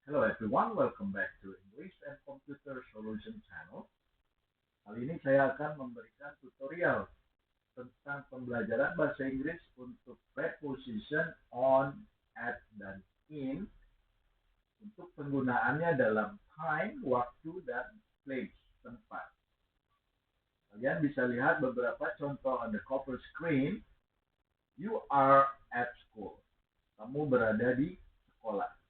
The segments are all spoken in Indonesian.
Hello everyone, welcome back to English and Computer Solution Channel. Kali ini saya akan memberikan tutorial tentang pembelajaran bahasa Inggris untuk preposition on, at, dan in untuk penggunaannya dalam time, waktu, dan place, tempat. Kalian bisa lihat beberapa contoh on the cover screen. You are at school. Kamu berada di sekolah.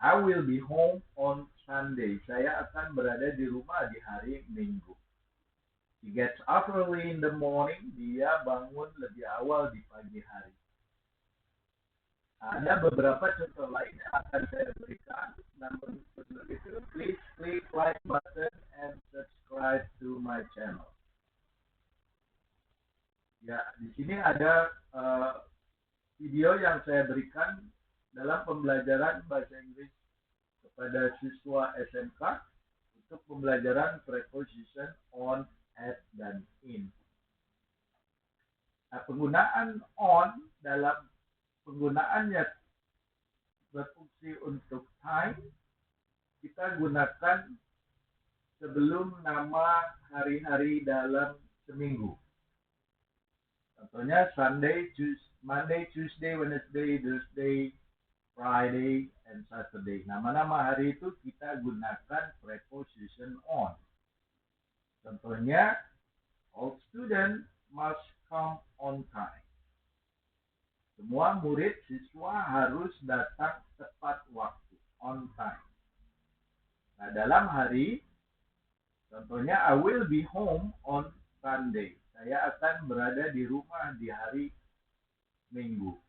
I will be home on Sunday. Saya akan berada di rumah di hari Minggu. He gets up early in the morning. Dia bangun lebih awal di pagi hari. Ada beberapa contoh lain yang akan saya berikan. Namun sebelum itu, please click like button and subscribe to my channel. Ya, di sini ada video yang saya berikan dalam pembelajaran bahasa Inggris kepada siswa SMK untuk pembelajaran preposition on, at, dan in. Nah, penggunaan on dalam penggunaannya berfungsi untuk time, kita gunakan sebelum nama hari-hari dalam seminggu. Contohnya Sunday, Monday, Tuesday, Wednesday, Thursday, Friday, and Saturday. Nama-nama hari itu kita gunakan preposition on. Contohnya, all students must come on time. Semua murid siswa harus datang tepat waktu, on time. Nah, dalam hari, contohnya, I will be home on Sunday. Saya akan berada di rumah di hari Minggu.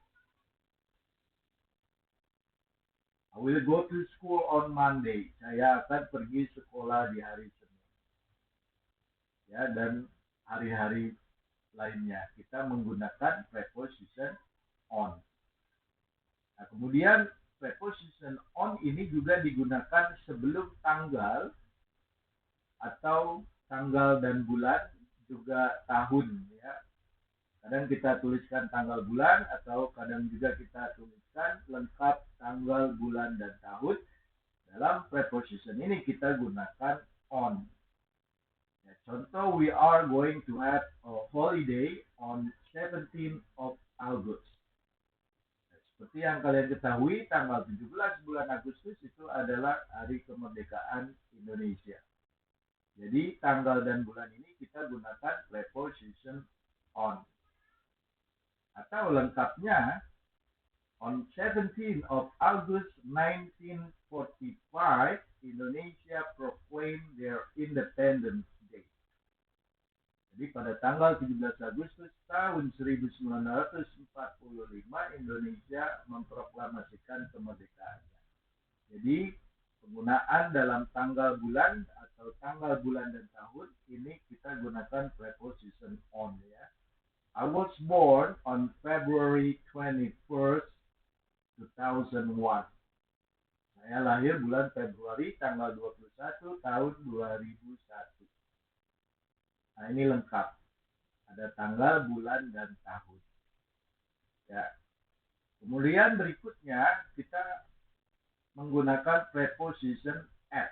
I will go to school on Monday. Saya akan pergi sekolah di hari Senin. Ya, dan hari-hari lainnya kita menggunakan preposition on. Nah, kemudian preposition on ini juga digunakan sebelum tanggal atau tanggal dan bulan, juga tahun, ya. Kadang kita tuliskan tanggal bulan atau kadang juga kita tuliskan lengkap tanggal, bulan, dan tahun. Dalam preposition ini kita gunakan on. Ya, contoh, we are going to have a holiday on 17th of August. Nah, seperti yang kalian ketahui, tanggal 17 bulan Agustus itu adalah hari kemerdekaan Indonesia. Jadi tanggal dan bulan ini kita gunakan preposition on. Atau lengkapnya, on 17th of August 1945, Indonesia proclaimed their independence day. Jadi pada tanggal 17 Agustus tahun 1945, Indonesia memproklamasikan kemerdekaannya. Jadi penggunaan dalam tanggal bulan atau tanggal bulan dan tahun ini kita gunakan preposition on, ya. I was born on February 21st, 2001. Saya lahir bulan Februari tanggal 21 tahun 2001. Nah, ini lengkap. Ada tanggal, bulan, dan tahun. Ya. Kemudian berikutnya kita menggunakan preposition at.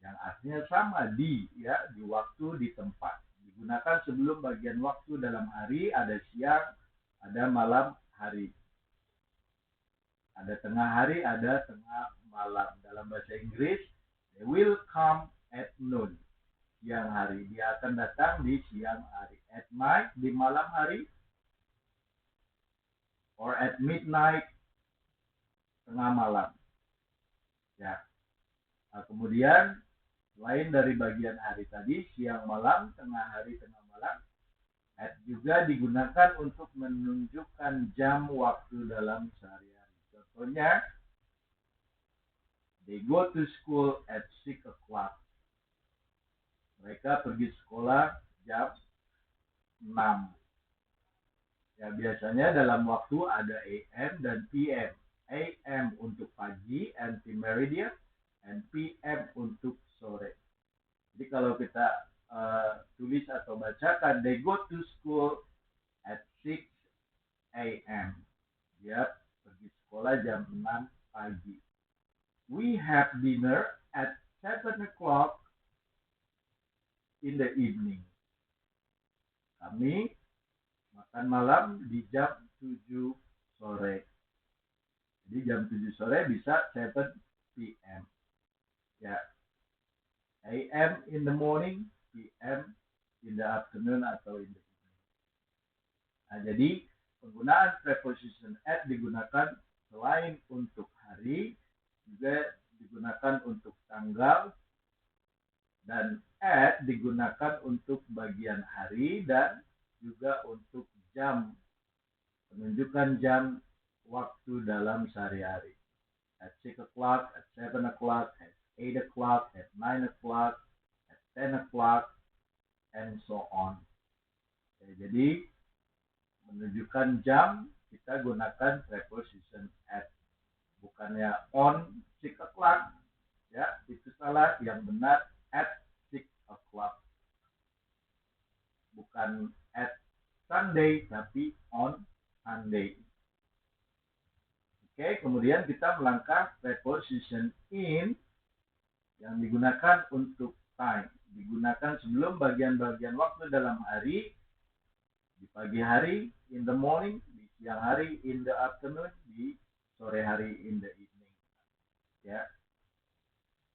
Yang artinya sama, di, ya, di waktu, di tempat. Digunakan sebelum bagian waktu dalam hari, ada siang, ada malam hari. Ada tengah hari, ada tengah malam. Dalam bahasa Inggris, they will come at noon. Siang hari. Dia akan datang di siang hari. At night, di malam hari. Or at midnight, tengah malam. Ya. Nah, kemudian, selain dari bagian hari tadi, siang malam, tengah hari, tengah malam, at juga digunakan untuk menunjukkan jam waktu dalam sehari-hari. Contohnya, they go to school at 6 o'clock. Mereka pergi sekolah jam 6. Ya, biasanya dalam waktu ada AM dan PM. AM untuk pagi, anti-meridian, and PM untuk sore. Jadi kalau kita tulis atau bacakan, they go to school at 6 AM. Dia pergi sekolah jam 6 pagi. We have dinner at 7 o'clock in the evening. Kami makan malam di jam 7 sore. Jadi jam 7 sore bisa 7 p.m. Ya. AM in the morning, PM in the afternoon atau in the evening. Nah, jadi penggunaan preposition at digunakan selain untuk hari, juga digunakan untuk tanggal, dan at digunakan untuk bagian hari dan juga untuk jam, menunjukkan jam waktu dalam sehari-hari. At 6 o'clock, at 7 o'clock, at 8 o'clock, at 9 o'clock, at 10 o'clock, and so on. Jadi menunjukkan jam kita gunakan preposition at, bukannya on 6 o'clock, ya itu salah. Yang benar at 6 o'clock, bukan at Sunday tapi on Sunday. Oke, kemudian kita melangkah preposition in yang digunakan untuk time, digunakan sebelum bagian-bagian waktu dalam hari. Di pagi hari in the morning, di siang hari in the afternoon, di sore hari in the evening. Ya.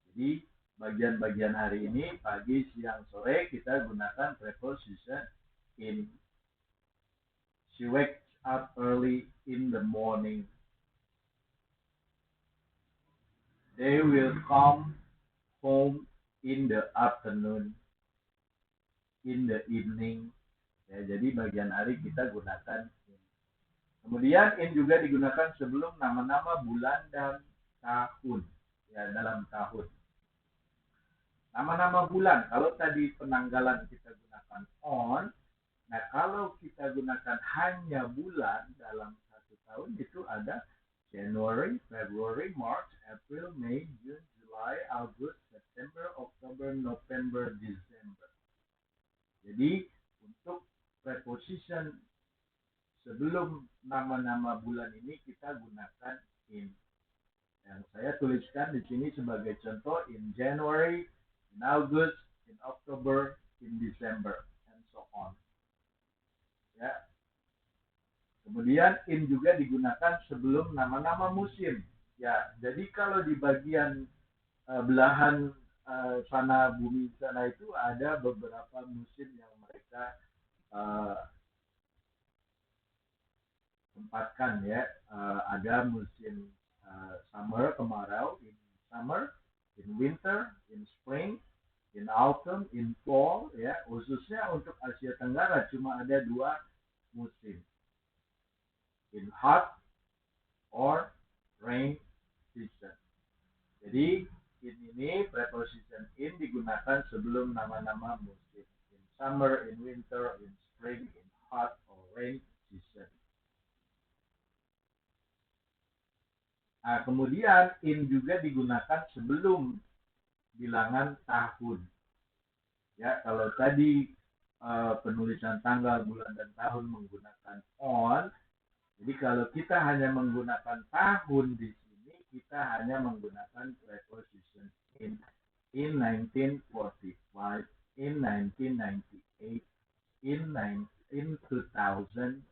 Jadi bagian-bagian hari ini pagi, siang, sore kita gunakan preposition in. She wakes up early in the morning. They will come home in the afternoon, in the evening. Ya, jadi bagian hari kita gunakan in. Kemudian in juga digunakan sebelum nama-nama bulan dan tahun, ya dalam tahun. Nama-nama bulan, kalau tadi penanggalan kita gunakan on, nah kalau kita gunakan hanya bulan dalam satu tahun itu ada January, February, March, April, May, June, July, August, September, October, November, December. Jadi untuk preposition sebelum nama-nama bulan ini kita gunakan in. Yang saya tuliskan di sini sebagai contoh in January, in August, in October, in December, and so on. Ya. Kemudian in juga digunakan sebelum nama-nama musim. Ya, jadi kalau di bagian belahan sana bumi sana itu ada beberapa musim yang mereka tempatkan, ya. Ada musim summer, kemarau, in summer, in winter, in spring, in autumn, in fall, ya. Khususnya untuk Asia Tenggara cuma ada 2 musim. In hot or rain season. Jadi in ini preposition in digunakan sebelum nama-nama musim. In summer, in winter, in spring, in hot or rain season. Nah, kemudian in juga digunakan sebelum bilangan tahun. Ya, kalau tadi penulisan tanggal, bulan, dan tahun menggunakan on, jadi kalau kita hanya menggunakan tahun di sini, kita hanya menggunakan preposition in 1945, in 1998, in 2000,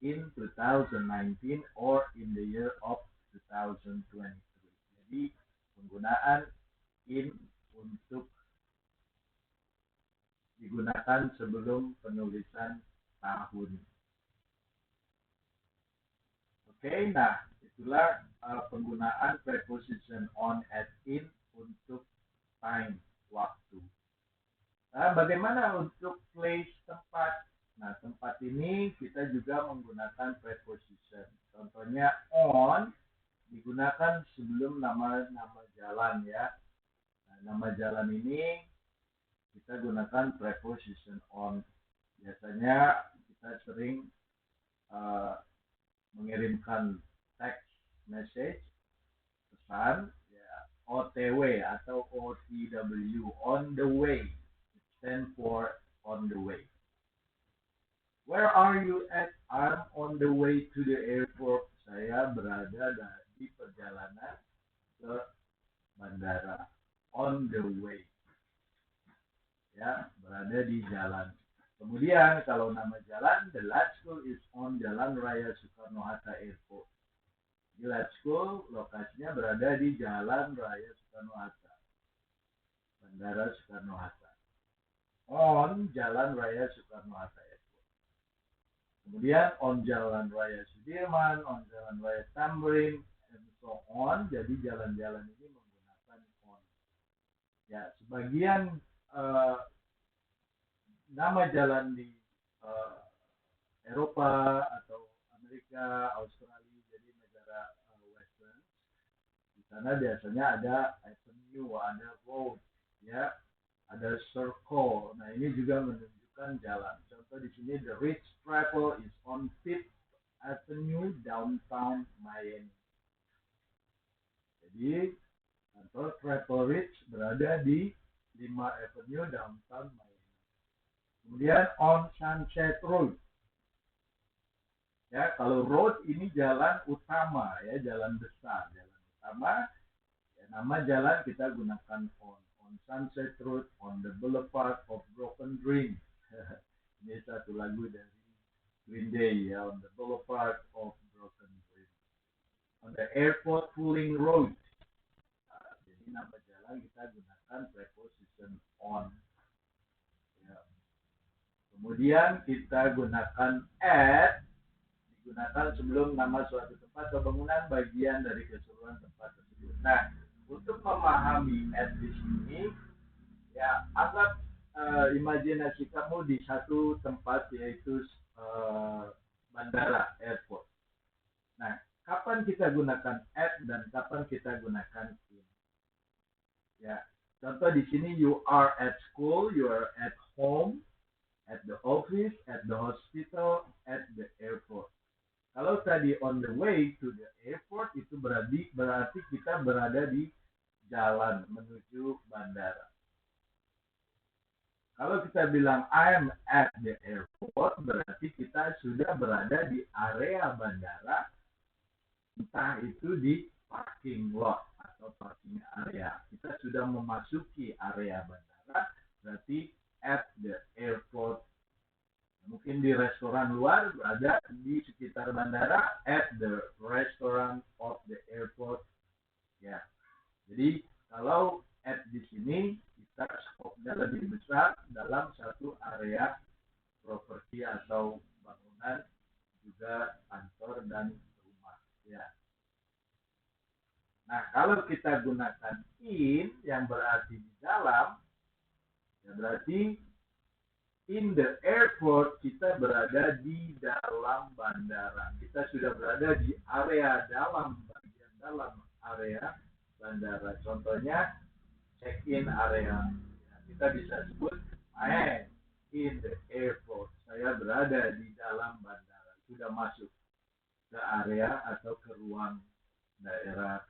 in 2019, or in the year of 2023. Jadi penggunaan in untuk digunakan sebelum penulisan tahun. Oke, nah itulah penggunaan preposition on, at, in untuk time, waktu. Nah, bagaimana untuk place, tempat? Nah, tempat ini kita juga menggunakan preposition. Contohnya on digunakan sebelum nama-nama jalan, ya. Nah, nama jalan ini kita gunakan preposition on. Biasanya kita sering mengirimkan text message, pesan, ya, OTW atau OTW, on the way. It stands for on the way. Where are you at? I'm on the way to the airport. Saya berada di perjalanan ke bandara. On the way. Ya, berada di jalan. Kemudian kalau nama jalan, the Lat School is on Jalan Raya Soekarno-Hatta Airport. Di Lat School lokasinya berada di Jalan Raya Soekarno-Hatta, Bandara Soekarno-Hatta. On Jalan Raya Soekarno-Hatta Airport. Kemudian on Jalan Raya Sudirman, on Jalan Raya Tamrin, and so on. Jadi jalan-jalan ini menggunakan on. Ya, sebagian nama jalan di Eropa atau Amerika, Australia, jadi negara Western, di sana biasanya ada avenue, ada road, ya, ada circle. Nah, ini juga menunjukkan jalan. Contoh di sini, the Ritz Travel is on Fifth Avenue, downtown Miami. Jadi kantor Travel Ritz berada di 5 Avenue, downtown Miami. Kemudian on Sunset Road. Ya, kalau road ini jalan utama, ya, jalan besar, jalan utama. Ya, nama jalan kita gunakan on Sunset Road, on the Boulevard of Broken Dreams. Ini satu lagu dari Green Day, ya, on the Boulevard of Broken Dreams. On the Airport Pulling Road. Nah, jadi nama jalan kita gunakan preposition on. Kemudian kita gunakan at, digunakan sebelum nama suatu tempat atau bangunan bagian dari keseluruhan tempat tersebut. Nah, untuk memahami at di sini, ya, anggap imajinasi kamu di satu tempat, yaitu bandara, airport. Nah, kapan kita gunakan at dan kapan kita gunakan in? Ya, contoh di sini, you are at school, you are at home, at the office, at the hospital, at the airport. Kalau tadi on the way to the airport, itu berarti kita berada di jalan menuju bandara. Kalau kita bilang I'm at the airport, berarti kita sudah berada di area bandara, entah itu di parking lot atau parking area. Kita sudah memasuki area bandara, berarti at the airport. Mungkin di restoran luar, berada di sekitar bandara, at the restaurant of the airport. Ya, jadi kalau at di sini kita skopnya lebih besar dalam satu area properti atau bangunan, juga kantor dan rumah. Ya. Nah, kalau kita gunakan in yang berarti di dalam, ya berarti in the airport kita berada di dalam bandara. Kita sudah berada di area dalam, bagian dalam area bandara. Contohnya check-in area. Kita bisa sebut I am in the airport. Saya berada di dalam bandara. Sudah masuk ke area atau ke ruang daerah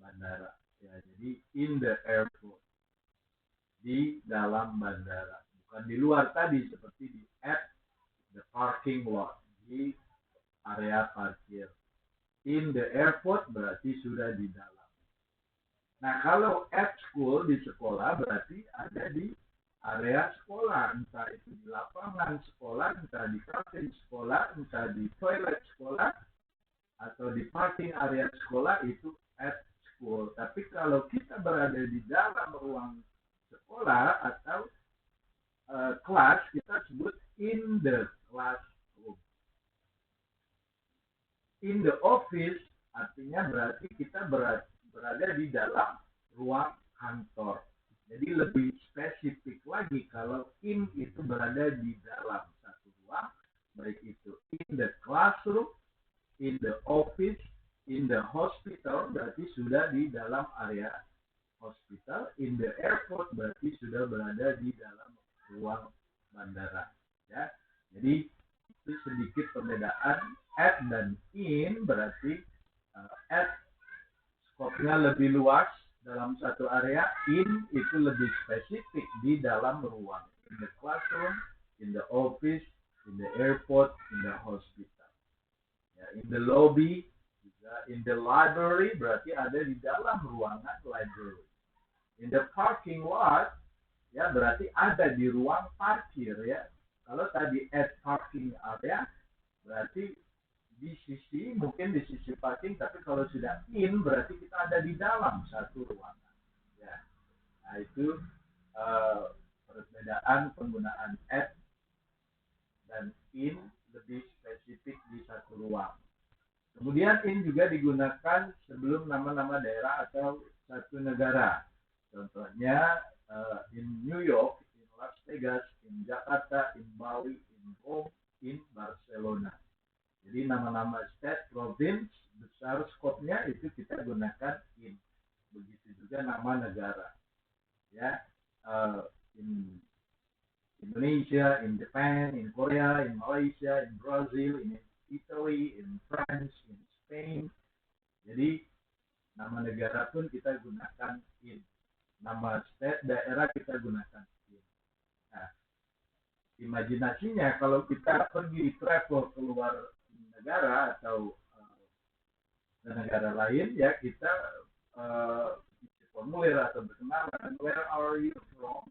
bandara. Ya, jadi in the airport. Di dalam bandara. Bukan di luar tadi seperti di at the parking lot, di area parkir. In the airport berarti sudah di dalam. Nah, kalau at school di sekolah berarti ada di area sekolah, entah itu di lapangan sekolah, entah di kantin sekolah, entah di toilet sekolah, atau di parking area sekolah, itu at school. Tapi kalau kita berada di dalam ruang sekolah atau kelas, kita sebut in the classroom. In the office artinya berarti kita berada di dalam ruang kantor. Jadi lebih spesifik lagi kalau in itu berada di dalam satu ruang, baik itu in the classroom, in the office, in the hospital, berarti sudah di dalam area hospital. In the airport berarti sudah berada di dalam ruang bandara. Ya, jadi itu sedikit perbedaan at dan in. Berarti at skopnya lebih luas dalam satu area, in itu lebih spesifik di dalam ruang. In the classroom, in the office, in the airport, in the hospital. Ya, in the lobby juga In the library berarti ada di dalam ruangan library. In the parking lot ya berarti ada di ruang parkir ya. Kalau tadi at parking area berarti di sisi, mungkin di sisi parking, tapi kalau sudah in berarti kita ada di dalam satu ruangan ya. Nah itu perbedaan penggunaan at dan in lebih spesifik di satu ruang. Kemudian in juga digunakan sebelum nama-nama daerah atau satu negara. Contohnya in New York, in Las Vegas, in Jakarta, in Bali, in Rome, in Barcelona. Jadi nama-nama state, province, besar skopnya itu kita gunakan in. Begitu juga nama negara. Ya, in Indonesia, in Japan, in Korea, in Malaysia, in Brazil, in Italy, in France, in Spain. Jadi nama negara pun kita gunakan in. Nama state, daerah kita gunakan in. Nah, imajinasinya kalau kita pergi travel keluar negara atau ke negara lain, ya kita formulir atau berkenalan. Where are you from?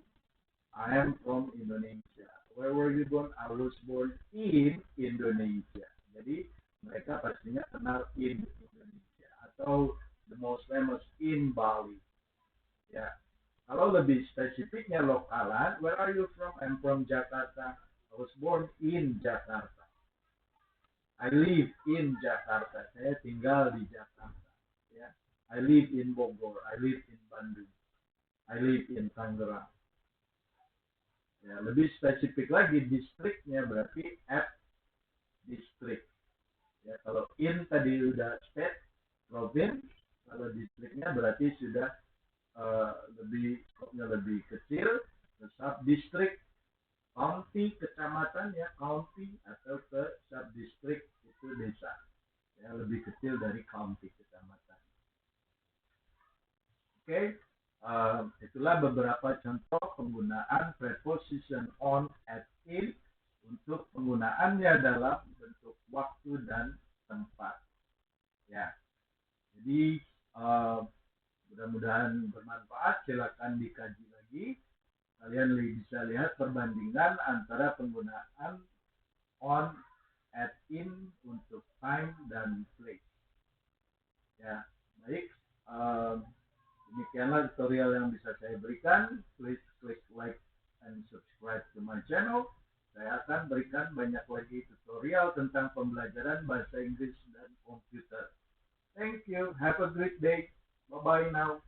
I am from Indonesia. Where were you born? I was born in Indonesia. Jadi mereka pastinya kenal in Indonesia atau the most famous in Bali. Ya, kalau lebih spesifiknya lokalan, where are you from? I'm from Jakarta. I was born in Jakarta. I live in Jakarta. Saya tinggal di Jakarta. Ya, I live in Bogor. I live in Bandung. I live in Tangerang. Ya, lebih spesifik lagi distriknya berarti at distrik. Ya, kalau in tadi udah state, province, kalau distriknya berarti sudah lebih skopnya lebih kecil, sub distrik, county, kecamatan ya county atau ke sub distrik itu desa. Ya, lebih kecil dari county kecamatan. Oke. Itulah beberapa contoh penggunaan preposition on, at, in untuk penggunaannya dalam bentuk waktu dan tempat. Ya, jadi mudah-mudahan bermanfaat. Silakan dikaji lagi. Kalian bisa lihat perbandingan antara penggunaan on, at, in untuk time dan place. Ya, baik. Demikianlah tutorial yang bisa saya berikan. Please click like and subscribe to my channel. Saya akan berikan banyak lagi tutorial tentang pembelajaran bahasa Inggris dan komputer. Thank you. Have a great day. Bye-bye now.